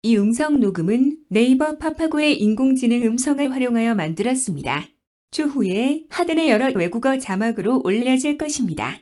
이 음성 녹음은 네이버 파파고의 인공지능 음성을 활용하여 만들었습니다. 추후에 하단의 여러 외국어 자막으로 올려질 것입니다.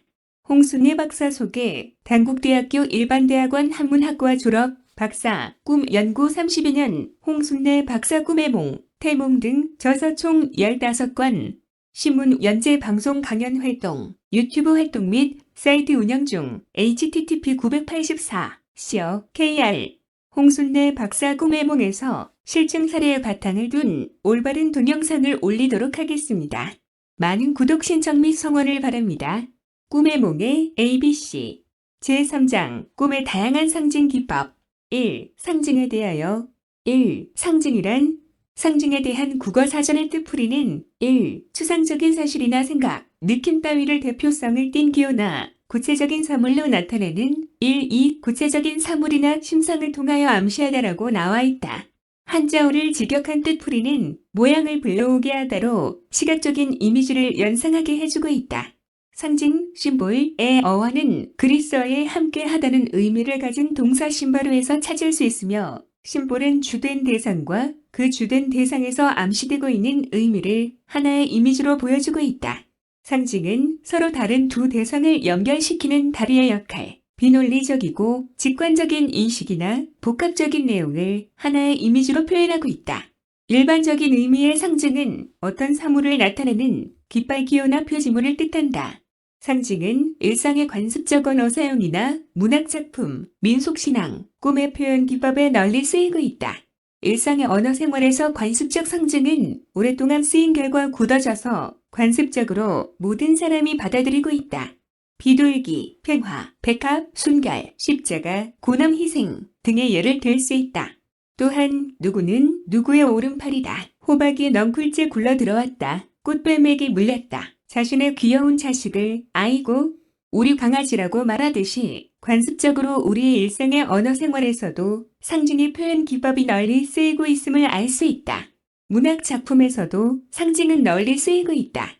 홍순례 박사 소개, 단국대학교 일반대학원 한문학과 졸업, 박사, 꿈 연구 30여 년, 홍순례 박사 꿈의 몽, 태몽 등 저서 총 15권, 신문 연재 방송 강연 활동, 유튜브 활동 및 사이트 운영 중 http://984 kr 홍순례 박사 꿈의 몽에서 실증 사례의 바탕을 둔 올바른 동영상을 올리도록 하겠습니다. 많은 구독 신청 및 성원을 바랍니다. 꿈의 몽의 ABC 제3장 꿈의 다양한 상징 기법 1. 상징에 대하여 1. 상징이란 상징에 대한 국어 사전의 뜻풀이는 1. 추상적인 사실이나 생각, 느낌 따위를 대표성을 띤 기호나 구체적인 사물로 나타내는 1. 2. 구체적인 사물이나 심상을 통하여 암시하다라고 나와 있다. 한자어를 직역한 뜻풀이는 모양을 불러오게 하다로 시각적인 이미지를 연상하게 해주고 있다. 상징, 심볼의 어원은 그리스어에 함께 하다는 의미를 가진 동사 심바로에서 찾을 수 있으며 심볼은 주된 대상과 그 주된 대상에서 암시되고 있는 의미를 하나의 이미지로 보여주고 있다. 상징은 서로 다른 두 대상을 연결시키는 다리의 역할, 비논리적이고 직관적인 인식이나 복합적인 내용을 하나의 이미지로 표현하고 있다. 일반적인 의미의 상징은 어떤 사물을 나타내는 깃발 기호나 표지물을 뜻한다. 상징은 일상의 관습적 언어 사용이나 문학작품, 민속신앙, 꿈의 표현 기법에 널리 쓰이고 있다. 일상의 언어 생활에서 관습적 상징은 오랫동안 쓰인 결과 굳어져서 관습적으로 모든 사람이 받아들이고 있다. 비둘기, 평화, 백합, 순결, 십자가, 고난 희생 등의 예를 들 수 있다. 또한 누구는 누구의 오른팔이다. 호박이 넝쿨째 굴러 들어왔다. 꽃뱀에게 물렸다. 자신의 귀여운 자식을 아이고 우리 강아지라고 말하듯이 관습적으로 우리의 일상의 언어 생활에서도 상징의 표현 기법이 널리 쓰이고 있음을 알 수 있다. 문학 작품에서도 상징은 널리 쓰이고 있다.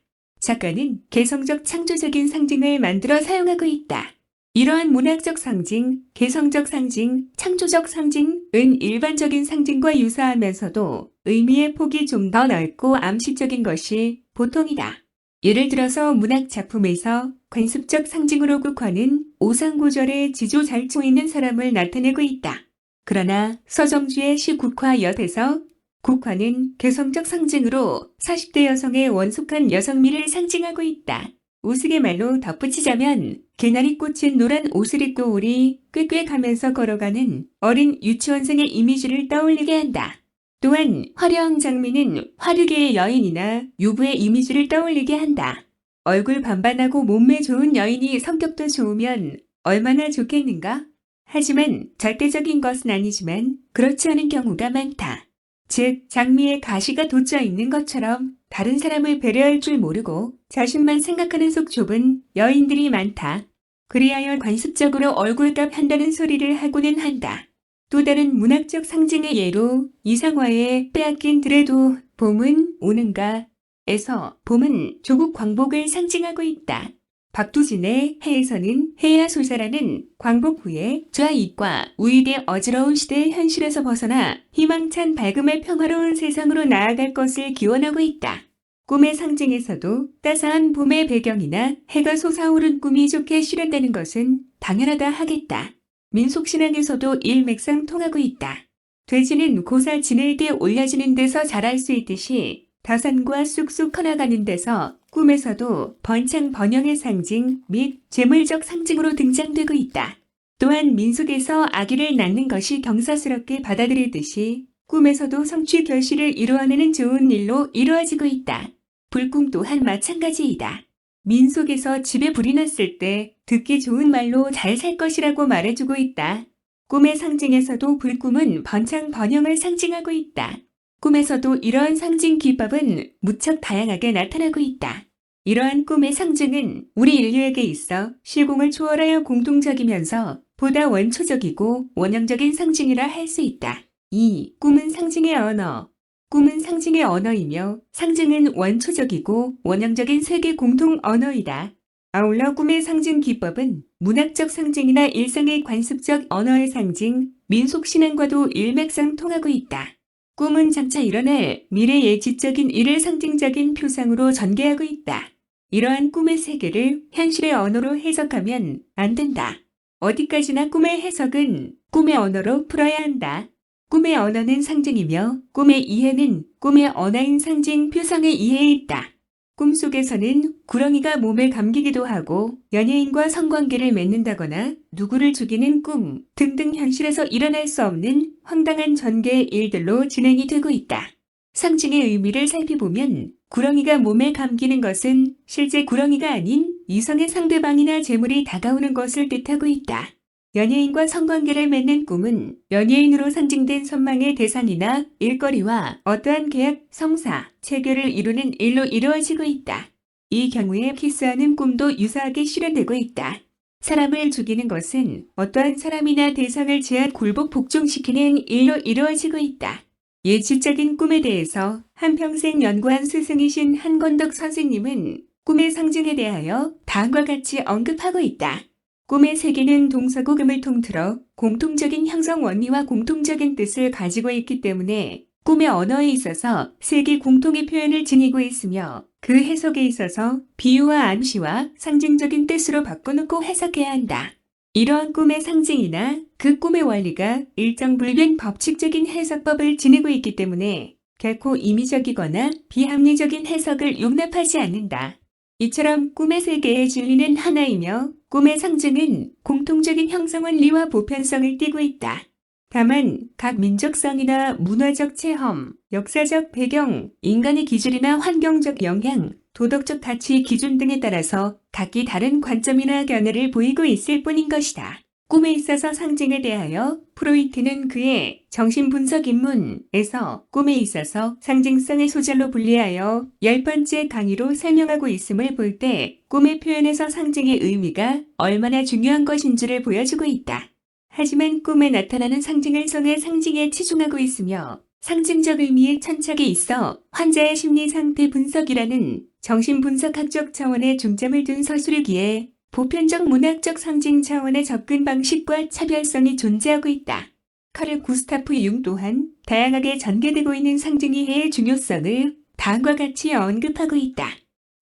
작가는 개성적 창조적인 상징을 만들어 사용하고 있다. 이러한 문학적 상징, 개성적 상징, 창조적 상징은 일반적인 상징과 유사하면서도 의미의 폭이 좀 더 넓고 암시적인 것이 보통이다. 예를 들어서 문학 작품에서 관습적 상징으로 국화는 오상고절에 지조잘초 있는 사람을 나타내고 있다. 그러나 서정주의 시 국화엿에서 국화는 개성적 상징으로 40대 여성의 원숙한 여성미를 상징하고 있다. 우스갯말로 덧붙이자면 개나리 꽂힌 노란 옷을 입고 우리 꾀꾀가면서 걸어가는 어린 유치원생의 이미지를 떠올리게 한다. 또한 화려한 장미는 화류계의 여인이나 유부의 이미지를 떠올리게 한다. 얼굴 반반하고 몸매 좋은 여인이 성격도 좋으면 얼마나 좋겠는가? 하지만 절대적인 것은 아니지만 그렇지 않은 경우가 많다. 즉, 장미에 가시가 돋져 있는 것처럼 다른 사람을 배려할 줄 모르고 자신만 생각하는 속 좁은 여인들이 많다. 그리하여 관습적으로 얼굴값 한다는 소리를 하고는 한다. 또 다른 문학적 상징의 예로 이상화의 빼앗긴 들에도 봄은 오는가 에서 봄은 조국 광복을 상징하고 있다. 박두진의 해에서는 해야 소사라는 광복 후에 좌익과 우익의 어지러운 시대의 현실에서 벗어나 희망찬 밝음의 평화로운 세상으로 나아갈 것을 기원하고 있다. 꿈의 상징에서도 따스한 봄의 배경이나 해가 솟아오른 꿈이 좋게 실현되는 것은 당연하다 하겠다. 민속신앙에서도 일맥상통하고 있다. 돼지는 고사 지낼 때 올려지는 데서 자랄 수 있듯이 다산과 쑥쑥 커나가는 데서 꿈에서도 번창 번영의 상징 및 재물적 상징으로 등장되고 있다. 또한 민속에서 아기를 낳는 것이 경사스럽게 받아들이듯이 꿈에서도 성취 결실을 이루어내는 좋은 일로 이루어지고 있다. 불꿈 또한 마찬가지이다. 민속에서 집에 불이 났을 때 듣기 좋은 말로 잘 살 것이라고 말해주고 있다. 꿈의 상징에서도 불꿈은 번창 번영을 상징하고 있다. 꿈에서도 이러한 상징 기법은 무척 다양하게 나타나고 있다. 이러한 꿈의 상징은 우리 인류에게 있어 실공을 초월하여 공통적이면서 보다 원초적이고 원형적인 상징이라 할 수 있다. 2. 꿈은 상징의 언어. 꿈은 상징의 언어이며 상징은 원초적이고 원형적인 세계 공통 언어이다. 아울러 꿈의 상징 기법은 문학적 상징이나 일상의 관습적 언어의 상징, 민속신앙과도 일맥상통하고 있다. 꿈은 장차 일어날 미래 예지적인 일을 상징적인 표상으로 전개하고 있다. 이러한 꿈의 세계를 현실의 언어로 해석하면 안 된다. 어디까지나 꿈의 해석은 꿈의 언어로 풀어야 한다. 꿈의 언어는 상징이며 꿈의 이해는 꿈의 언어인 상징 표상의 이해에 있다. 꿈속에서는 구렁이가 몸에 감기기도 하고 연예인과 성관계를 맺는다거나 누구를 죽이는 꿈 등등 현실에서 일어날 수 없는 황당한 전개의 일들로 진행이 되고 있다. 상징의 의미를 살펴보면 구렁이가 몸에 감기는 것은 실제 구렁이가 아닌 이성의 상대방이나 재물이 다가오는 것을 뜻하고 있다. 연예인과 성관계를 맺는 꿈은 연예인으로 상징된 선망의 대상이나 일거리와 어떠한 계약, 성사, 체결을 이루는 일로 이루어지고 있다. 이 경우에 키스하는 꿈도 유사하게 실현되고 있다. 사람을 죽이는 것은 어떠한 사람이나 대상을 제한 굴복 복종시키는 일로 이루어지고 있다. 예지적인 꿈에 대해서 한평생 연구한 스승이신 한건덕 선생님은 꿈의 상징에 대하여 다음과 같이 언급하고 있다. 꿈의 세계는 동서고금을 통틀어 공통적인 형성 원리와 공통적인 뜻을 가지고 있기 때문에 꿈의 언어에 있어서 세계 공통의 표현을 지니고 있으며 그 해석에 있어서 비유와 암시와 상징적인 뜻으로 바꿔놓고 해석해야 한다. 이러한 꿈의 상징이나 그 꿈의 원리가 일정 불변 법칙적인 해석법을 지니고 있기 때문에 결코 임의적이거나 비합리적인 해석을 용납하지 않는다. 이처럼 꿈의 세계의 진리는 하나이며 꿈의 상징은 공통적인 형성 원리와 보편성을 띠고 있다. 다만 각 민족성이나 문화적 체험, 역사적 배경, 인간의 기질이나 환경적 영향, 도덕적 가치 기준 등에 따라서 각기 다른 관점이나 견해를 보이고 있을 뿐인 것이다. 꿈에 있어서 상징에 대하여 프로이트는 그의 정신분석 입문에서 꿈에 있어서 상징성의 소절로 분리하여 10번째 강의로 설명하고 있음을 볼 때 꿈의 표현에서 상징의 의미가 얼마나 중요한 것인지를 보여주고 있다. 하지만 꿈에 나타나는 상징을 성의 상징에 치중하고 있으며 상징적 의미에 천착이 있어 환자의 심리 상태 분석이라는 정신분석학적 차원의 중점을 둔 서술이기에 보편적 문학적 상징 차원의 접근 방식과 차별성이 존재하고 있다. 카를 구스타프 융 또한 다양하게 전개되고 있는 상징이해의 중요성을 다음과 같이 언급하고 있다.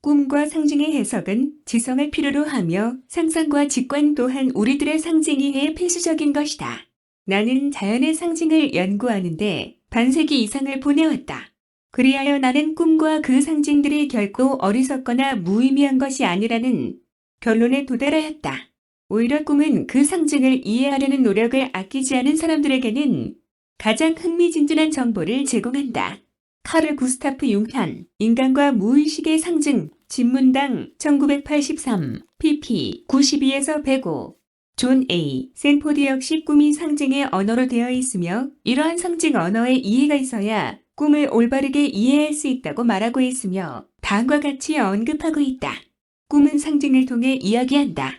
꿈과 상징의 해석은 지성을 필요로 하며 상상과 직관 또한 우리들의 상징이해에 필수적인 것이다. 나는 자연의 상징을 연구하는데 반세기 이상을 보내왔다. 그리하여 나는 꿈과 그 상징들이 결코 어리석거나 무의미한 것이 아니라는 결론에 도달하였다. 오히려 꿈은 그 상징을 이해하려는 노력을 아끼지 않은 사람들에게는 가장 흥미진진한 정보를 제공한다. 카를 구스타프 융현, 인간과 무의식의 상징, 진문당 1983, pp 92에서 105. 존 A. 샌포드 역시 꿈이 상징의 언어로 되어 있으며 이러한 상징 언어의 이해가 있어야 꿈을 올바르게 이해할 수 있다고 말하고 있으며 다음과 같이 언급하고 있다. 꿈은 상징을 통해 이야기한다.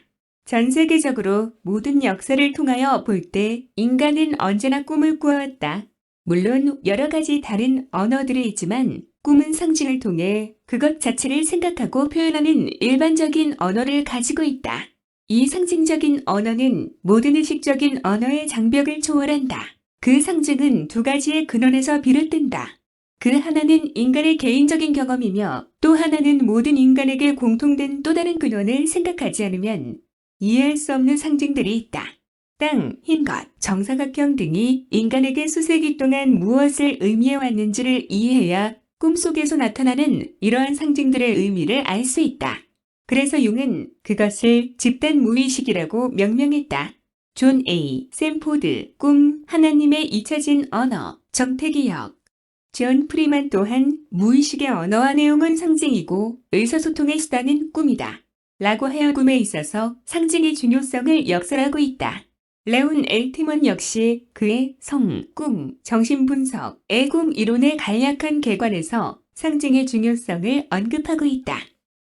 전 세계적으로 모든 역사를 통하여 볼 때 인간은 언제나 꿈을 꾸어왔다. 물론 여러 가지 다른 언어들이 있지만 꿈은 상징을 통해 그것 자체를 생각하고 표현하는 일반적인 언어를 가지고 있다. 이 상징적인 언어는 모든 의식적인 언어의 장벽을 초월한다. 그 상징은 두 가지의 근원에서 비롯된다. 그 하나는 인간의 개인적인 경험이며 또 하나는 모든 인간에게 공통된 또 다른 근원을 생각하지 않으면 이해할 수 없는 상징들이 있다. 땅, 흰 것, 정사각형 등이 인간에게 수세기 동안 무엇을 의미해 왔는지를 이해해야 꿈속에서 나타나는 이러한 상징들의 의미를 알 수 있다. 그래서 융은 그것을 집단 무의식이라고 명명했다. 존 A. 샌포드, 꿈, 하나님의 잊혀진 언어, 정태기역. 존 프리만 또한 무의식의 언어와 내용은 상징이고 의사소통의 수단은 꿈이다. 라고 하여 꿈에 있어서 상징의 중요성을 역설하고 있다. 레온 엘티먼 역시 그의 성, 꿈, 정신분석, 애꿈 이론의 간략한 개관에서 상징의 중요성을 언급하고 있다.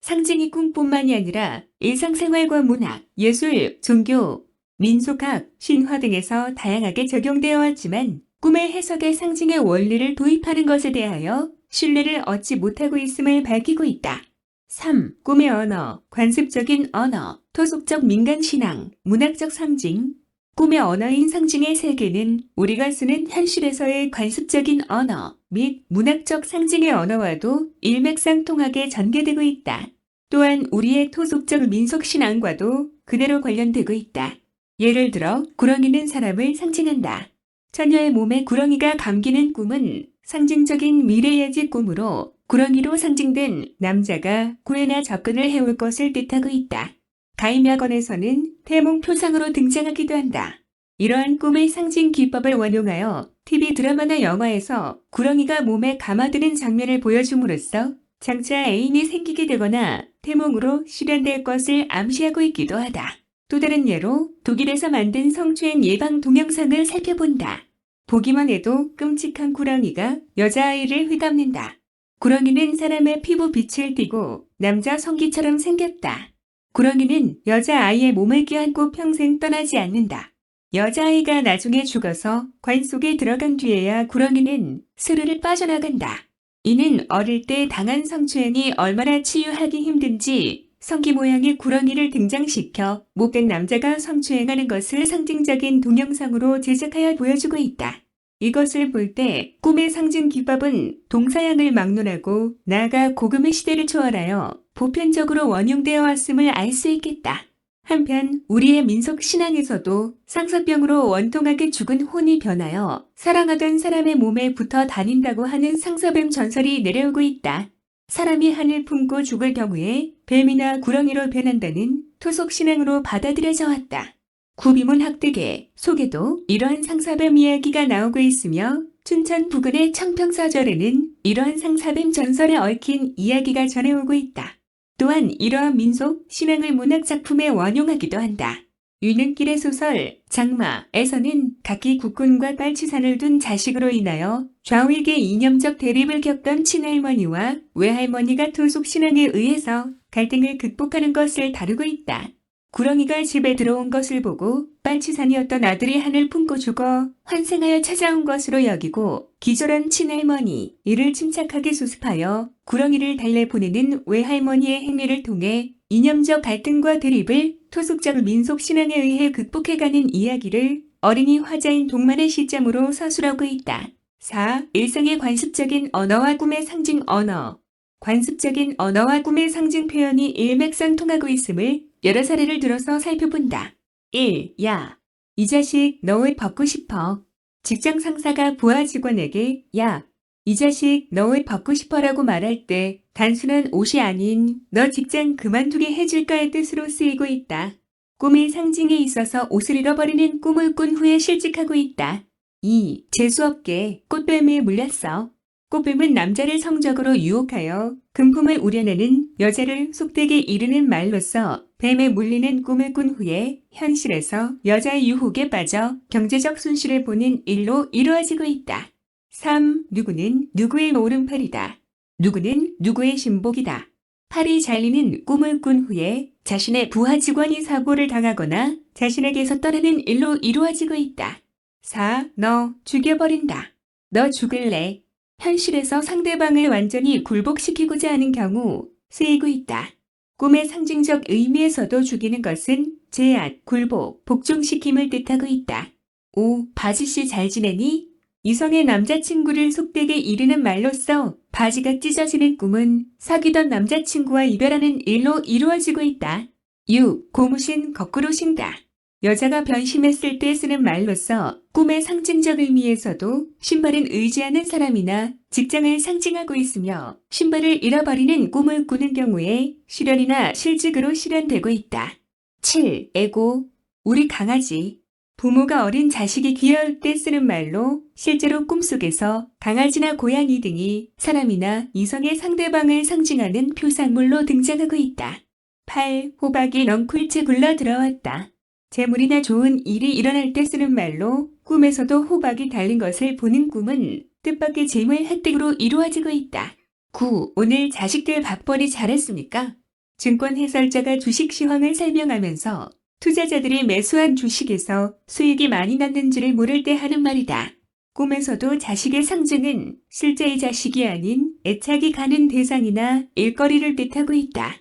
상징이 꿈뿐만이 아니라 일상생활과 문학, 예술, 종교, 민속학, 신화 등에서 다양하게 적용되어 왔지만 꿈의 해석에 상징의 원리를 도입하는 것에 대하여 신뢰를 얻지 못하고 있음을 밝히고 있다. 3. 꿈의 언어, 관습적인 언어, 토속적 민간신앙, 문학적 상징. 꿈의 언어인 상징의 세계는 우리가 쓰는 현실에서의 관습적인 언어 및 문학적 상징의 언어와도 일맥상통하게 전개되고 있다. 또한 우리의 토속적 민속신앙과도 그대로 관련되고 있다. 예를 들어 구렁이는 사람을 상징한다. 처녀의 몸에 구렁이가 감기는 꿈은 상징적인 미래예지 꿈으로 구렁이로 상징된 남자가 구애나 접근을 해올 것을 뜻하고 있다. 가임야건에서는 태몽 표상으로 등장하기도 한다. 이러한 꿈의 상징 기법을 원용하여 TV 드라마나 영화에서 구렁이가 몸에 감아드는 장면을 보여줌으로써 장차 애인이 생기게 되거나 태몽으로 실현될 것을 암시하고 있기도 하다. 또 다른 예로 독일에서 만든 성추행 예방 동영상을 살펴본다. 보기만 해도 끔찍한 구렁이가 여자아이를 휘감는다. 구렁이는 사람의 피부 빛을 띠고 남자 성기처럼 생겼다. 구렁이는 여자아이의 몸을 껴안고 평생 떠나지 않는다. 여자아이가 나중에 죽어서 관 속에 들어간 뒤에야 구렁이는 스르르 빠져나간다. 이는 어릴 때 당한 성추행이 얼마나 치유하기 힘든지 성기 모양의 구렁이를 등장시켜 못된 남자가 성추행하는 것을 상징적인 동영상으로 제작하여 보여주고 있다. 이것을 볼 때 꿈의 상징 기법은 동서양을 막론하고 나아가 고금의 시대를 초월하여 보편적으로 원용되어 왔음을 알 수 있겠다. 한편 우리의 민속 신앙에서도 상서병으로 원통하게 죽은 혼이 변하여 사랑하던 사람의 몸에 붙어 다닌다고 하는 상서뱀 전설이 내려오고 있다. 사람이 한을 품고 죽을 경우에 뱀이나 구렁이로 변한다는 토속 신앙으로 받아들여져 왔다. 구비문 학득에 속에도 이러한 상사뱀 이야기가 나오고 있으며 춘천 부근의 청평사절에는 이러한 상사뱀 전설에 얽힌 이야기가 전해오고 있다. 또한 이러한 민속 신앙을 문학 작품에 원용하기도 한다. 유능길의 소설 장마에서는 각기 국군과 빨치산을 둔 자식으로 인하여 좌우에게 이념적 대립을 겪던 친할머니와 외할머니가 토속 신앙에 의해서 갈등을 극복하는 것을 다루고 있다. 구렁이가 집에 들어온 것을 보고 빨치산이었던 아들이 한을 품고 죽어 환생하여 찾아온 것으로 여기고 기절한 친할머니 이를 침착하게 수습하여 구렁이를 달래보내는 외할머니의 행위를 통해 이념적 갈등과 대립을 토속적 민속 신앙에 의해 극복해가는 이야기를 어린이 화자인 동만의 시점으로 서술하고 있다. 4. 일상의 관습적인 언어와 꿈의 상징 언어. 관습적인 언어와 꿈의 상징 표현이 일맥상통하고 있음을 여러 사례를 들어서 살펴본다. 1. 야, 이 자식 너 옷 벗고 싶어. 직장 상사가 부하 직원에게 야, 이 자식 너 옷 벗고 싶어라고 말할 때 단순한 옷이 아닌 너 직장 그만두게 해줄까의 뜻으로 쓰이고 있다. 꿈의 상징에 있어서 옷을 잃어버리는 꿈을 꾼 후에 실직하고 있다. 2. 재수없게 꽃뱀에 물렸어. 꽃뱀은 남자를 성적으로 유혹하여 금품을 우려내는 여자를 속되게 이르는 말로써 뱀에 물리는 꿈을 꾼 후에 현실에서 여자의 유혹에 빠져 경제적 손실을 보는 일로 이루어지고 있다. 3. 누구는 누구의 오른팔이다. 누구는 누구의 신복이다. 팔이 잘리는 꿈을 꾼 후에 자신의 부하 직원이 사고를 당하거나 자신에게서 떠나는 일로 이루어지고 있다. 4. 너 죽여버린다. 너 죽을래. 현실에서 상대방을 완전히 굴복시키고자 하는 경우 쓰이고 있다. 꿈의 상징적 의미에서도 죽이는 것은 제압, 굴복, 복종시킴을 뜻하고 있다. 5. 바지씨 잘 지내니? 이성의 남자친구를 속되게 이르는 말로써 바지가 찢어지는 꿈은 사귀던 남자친구와 이별하는 일로 이루어지고 있다. 6. 고무신 거꾸로 신다. 여자가 변심했을 때 쓰는 말로써 꿈의 상징적 의미에서도 신발은 의지하는 사람이나 직장을 상징하고 있으며 신발을 잃어버리는 꿈을 꾸는 경우에 실현이나 실직으로 실현되고 있다. 7. 애고, 우리 강아지. 부모가 어린 자식이 귀여울 때 쓰는 말로 실제로 꿈속에서 강아지나 고양이 등이 사람이나 이성의 상대방을 상징하는 표상물로 등장하고 있다. 8. 호박이 넝쿨째 굴러 들어왔다. 재물이나 좋은 일이 일어날 때 쓰는 말로 꿈에서도 호박이 달린 것을 보는 꿈은 뜻밖의 재물 획득으로 이루어지고 있다. 9. 오늘 자식들 밥벌이 잘했습니까? 증권 해설자가 주식 시황을 설명하면서 투자자들이 매수한 주식에서 수익이 많이 났는지를 모를 때 하는 말이다. 꿈에서도 자식의 상징은 실제의 자식이 아닌 애착이 가는 대상이나 일거리를 뜻하고 있다.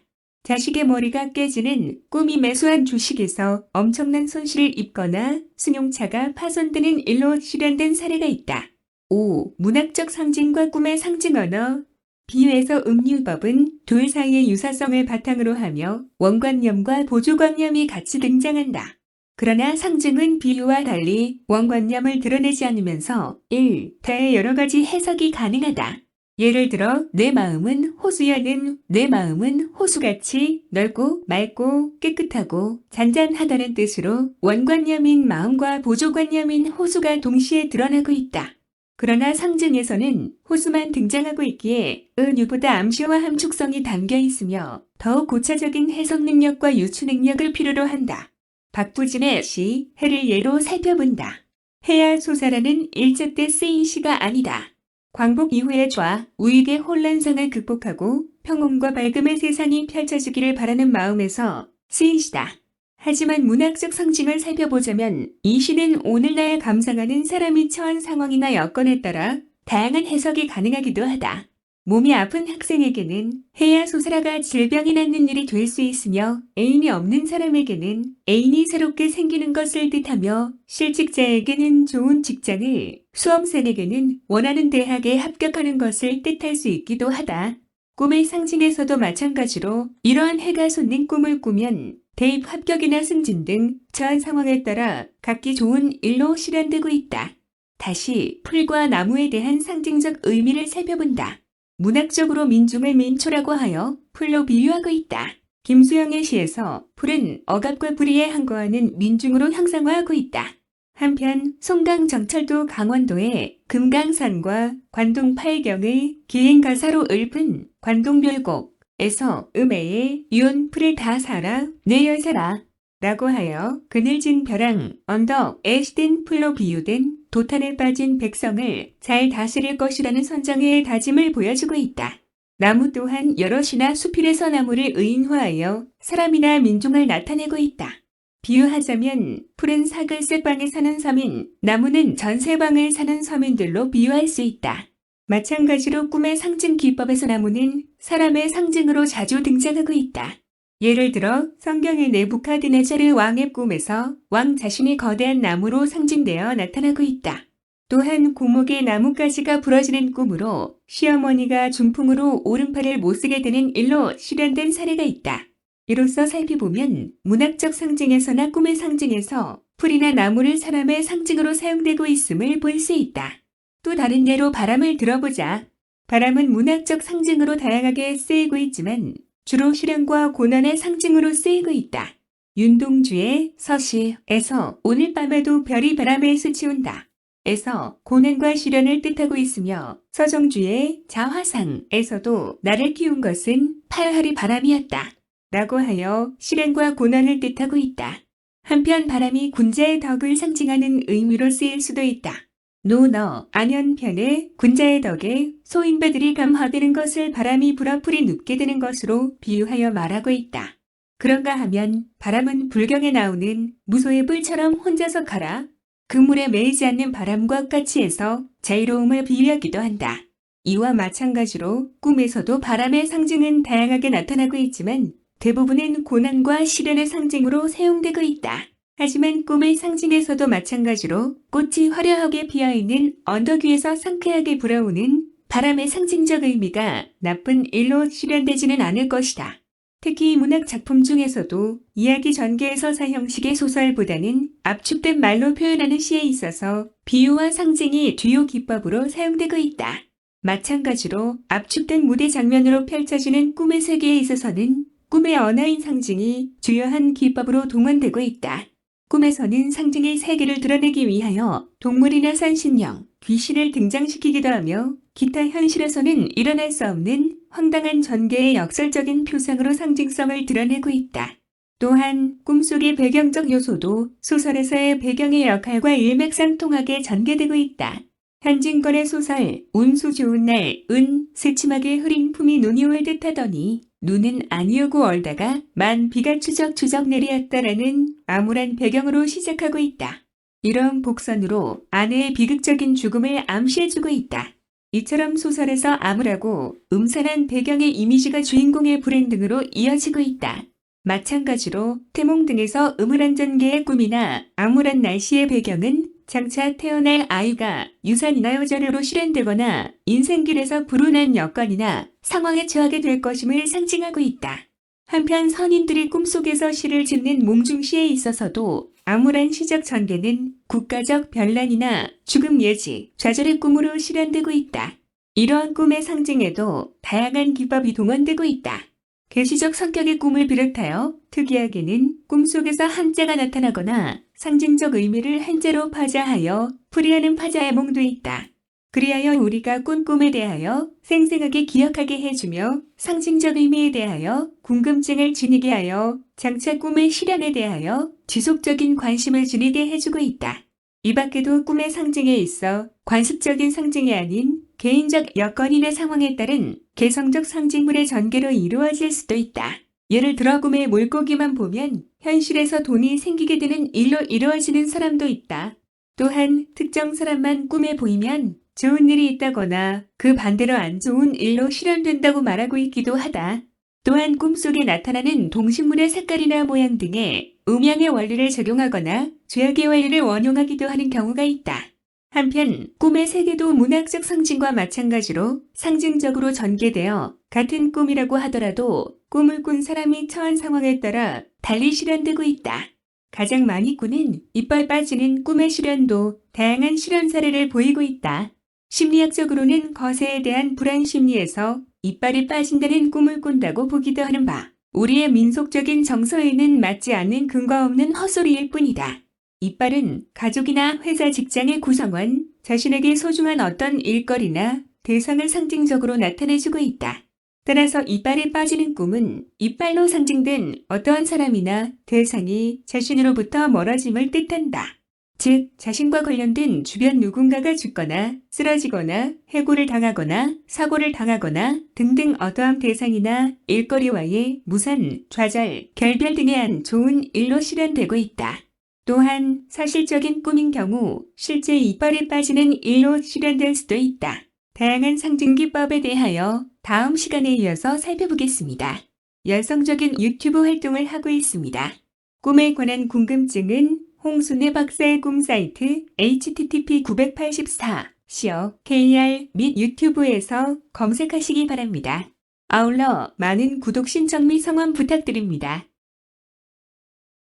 자식의 머리가 깨지는 꿈이 매수한 주식에서 엄청난 손실을 입거나 승용차가 파손되는 일로 실현된 사례가 있다. 5. 문학적 상징과 꿈의 상징 언어. 비유에서 음유법은 둘 사이의 유사성을 바탕으로 하며 원관념과 보조관념이 같이 등장한다. 그러나 상징은 비유와 달리 원관념을 드러내지 않으면서 1대의 여러 가지 해석이 가능하다. 예를 들어 내 마음은 호수여는 내 마음은 호수같이 넓고 맑고 깨끗하고 잔잔하다는 뜻으로 원관념인 마음과 보조관념인 호수가 동시에 드러나고 있다. 그러나 상징에서는 호수만 등장하고 있기에 은유보다 암시와 함축성이 담겨 있으며 더욱 고차적인 해석 능력과 유추 능력을 필요로 한다. 박부진의 시 해를 예로 살펴본다. 해야 소사라는 일제 때 쓰인 시가 아니다. 광복 이후의 좌, 우익의 혼란상을 극복하고 평온과 밝음의 세상이 펼쳐지기를 바라는 마음에서 쓰인 시다. 하지만 문학적 상징을 살펴보자면 이 시는 오늘날 감상하는 사람이 처한 상황이나 여건에 따라 다양한 해석이 가능하기도 하다. 몸이 아픈 학생에게는 해야 소설화가 질병이 낫는 일이 될 수 있으며 애인이 없는 사람에게는 애인이 새롭게 생기는 것을 뜻하며 실직자에게는 좋은 직장을, 수험생에게는 원하는 대학에 합격하는 것을 뜻할 수 있기도 하다. 꿈의 상징에서도 마찬가지로 이러한 해가 솟는 꿈을 꾸면 대입 합격이나 승진 등 처한 상황에 따라 각기 좋은 일로 실현되고 있다. 다시 풀과 나무에 대한 상징적 의미를 살펴본다. 문학적으로 민중을 민초라고 하여 풀로 비유하고 있다. 김수영의 시에서 풀은 억압과 불의에 항거하는 민중으로 형상화하고 있다. 한편 송강정철도 강원도의 금강산과 관동 팔경의 기행가사로 읊은 관동별곡에서 음해에 유온 풀을 다 사라 내 여사라 라고 하여 그늘진 벼랑, 언덕에 시든 풀로 비유된 도탄에 빠진 백성을 잘 다스릴 것이라는 선장의 다짐을 보여주고 있다. 나무 또한 여럿이나 수필에서 나무를 의인화하여 사람이나 민중을 나타내고 있다. 비유하자면 풀은 사글세방에 사는 서민, 나무는 전세방을 사는 서민들로 비유할 수 있다. 마찬가지로 꿈의 상징 기법에서 나무는 사람의 상징으로 자주 등장하고 있다. 예를 들어 성경의 네부카드네자르 왕의 꿈에서 왕 자신이 거대한 나무로 상징되어 나타나고 있다. 또한 고목의 나뭇가지가 부러지는 꿈으로 시어머니가 중풍으로 오른팔을 못쓰게 되는 일로 실현된 사례가 있다. 이로써 살펴보면 문학적 상징에서나 꿈의 상징에서 풀이나 나무를 사람의 상징으로 사용되고 있음을 볼 수 있다. 또 다른 예로 바람을 들어보자. 바람은 문학적 상징으로 다양하게 쓰이고 있지만 주로 실현과 고난의 상징으로 쓰이고 있다. 윤동주의 서시에서 오늘 밤에도 별이 바람에 스치운다 에서 고난과 실현을 뜻하고 있으며 서정주의 자화상에서도 나를 키운 것은 팔할이 바람이었다 라고 하여 실현과 고난을 뜻하고 있다. 한편 바람이 군자의 덕을 상징하는 의미로 쓰일 수도 있다. 노너 안현편의 군자의 덕에 소인배들이 감화되는 것을 바람이 불어 풀이 눕게 되는 것으로 비유하여 말하고 있다. 그런가 하면 바람은 불경에 나오는 무소의 불처럼 혼자서 가라. 그물에 매이지 않는 바람과 같이 해서 자유로움을 비유하기도 한다. 이와 마찬가지로 꿈에서도 바람의 상징은 다양하게 나타나고 있지만 대부분은 고난과 시련의 상징으로 사용되고 있다. 하지만 꿈의 상징에서도 마찬가지로 꽃이 화려하게 피어있는 언덕 위에서 상쾌하게 불어오는 바람의 상징적 의미가 나쁜 일로 실현되지는 않을 것이다. 특히 문학 작품 중에서도 이야기 전개에서 사형식의 소설보다는 압축된 말로 표현하는 시에 있어서 비유와 상징이 주요 기법으로 사용되고 있다. 마찬가지로 압축된 무대 장면으로 펼쳐지는 꿈의 세계에 있어서는 꿈의 언어인 상징이 주요한 기법으로 동원되고 있다. 꿈에서는 상징의 세계를 드러내기 위하여 동물이나 산신령, 귀신을 등장시키기도 하며 기타 현실에서는 일어날 수 없는 황당한 전개의 역설적인 표상으로 상징성을 드러내고 있다. 또한 꿈속의 배경적 요소도 소설에서의 배경의 역할과 일맥상통하게 전개되고 있다. 한진권의 소설 운수 좋은 날, 은 새침하게 흐린 품이 눈이 올 듯하더니 눈은 아니오고 얼다가 만 비가 추적추적 내리었다라는 암울한 배경으로 시작하고 있다. 이런 복선으로 아내의 비극적인 죽음을 암시해주고 있다. 이처럼 소설에서 암울하고 음산한 배경의 이미지가 주인공의 불행 등으로 이어지고 있다. 마찬가지로 태몽 등에서 음울한 전개의 꿈이나 암울한 날씨의 배경은 장차 태어날 아이가 유산이나 여자료로 실현되거나 인생길에서 불운한 여건이나 상황에 처하게 될 것임을 상징하고 있다. 한편 선인들이 꿈속에서 시를 짓는 몽중시에 있어서도 암울한 시적 전개는 국가적 변란이나 죽음 예지, 좌절의 꿈으로 실현되고 있다. 이러한 꿈의 상징에도 다양한 기법이 동원되고 있다. 계시적 성격의 꿈을 비롯하여 특이하게는 꿈속에서 한자가 나타나거나 상징적 의미를 한자로 파자하여 풀이하는 파자의 몽도 있다. 그리하여 우리가 꾼 꿈에 대하여 생생하게 기억하게 해주며 상징적 의미에 대하여 궁금증을 지니게 하여 장차 꿈의 실현에 대하여 지속적인 관심을 지니게 해주고 있다. 이 밖에도 꿈의 상징에 있어 관습적인 상징이 아닌 개인적 여건이나 상황에 따른 개성적 상징물의 전개로 이루어질 수도 있다. 예를 들어 꿈의 물고기만 보면 현실에서 돈이 생기게 되는 일로 이루어지는 사람도 있다. 또한 특정 사람만 꿈에 보이면 좋은 일이 있다거나 그 반대로 안 좋은 일로 실현된다고 말하고 있기도 하다. 또한 꿈속에 나타나는 동식물의 색깔이나 모양 등에 음양의 원리를 적용하거나 죄악의 원리를 원용하기도 하는 경우가 있다. 한편 꿈의 세계도 문학적 상징과 마찬가지로 상징적으로 전개되어 같은 꿈이라고 하더라도 꿈을 꾼 사람이 처한 상황에 따라 달리 실현되고 있다. 가장 많이 꾸는 이빨 빠지는 꿈의 실현도 다양한 실현 사례를 보이고 있다. 심리학적으로는 거세에 대한 불안 심리에서 이빨이 빠진다는 꿈을 꾼다고 보기도 하는 바, 우리의 민속적인 정서에는 맞지 않는 근거 없는 헛소리일 뿐이다. 이빨은 가족이나 회사 직장의 구성원, 자신에게 소중한 어떤 일거리나 대상을 상징적으로 나타내주고 있다. 따라서 이빨이 빠지는 꿈은 이빨로 상징된 어떠한 사람이나 대상이 자신으로부터 멀어짐을 뜻한다. 즉, 자신과 관련된 주변 누군가가 죽거나 쓰러지거나 해고를 당하거나 사고를 당하거나 등등 어떠한 대상이나 일거리와의 무산, 좌절, 결별 등의 안 좋은 일로 실현되고 있다. 또한 사실적인 꿈인 경우 실제 이빨이 빠지는 일로 실현될 수도 있다. 다양한 상징기법에 대하여 다음 시간에 이어서 살펴보겠습니다. 열성적인 유튜브 활동을 하고 있습니다. 꿈에 관한 궁금증은 홍순애 박사의 꿈 사이트 http://kr 및 유튜브에서 검색하시기 바랍니다. 아울러 많은 구독 신청 및 성원 부탁드립니다.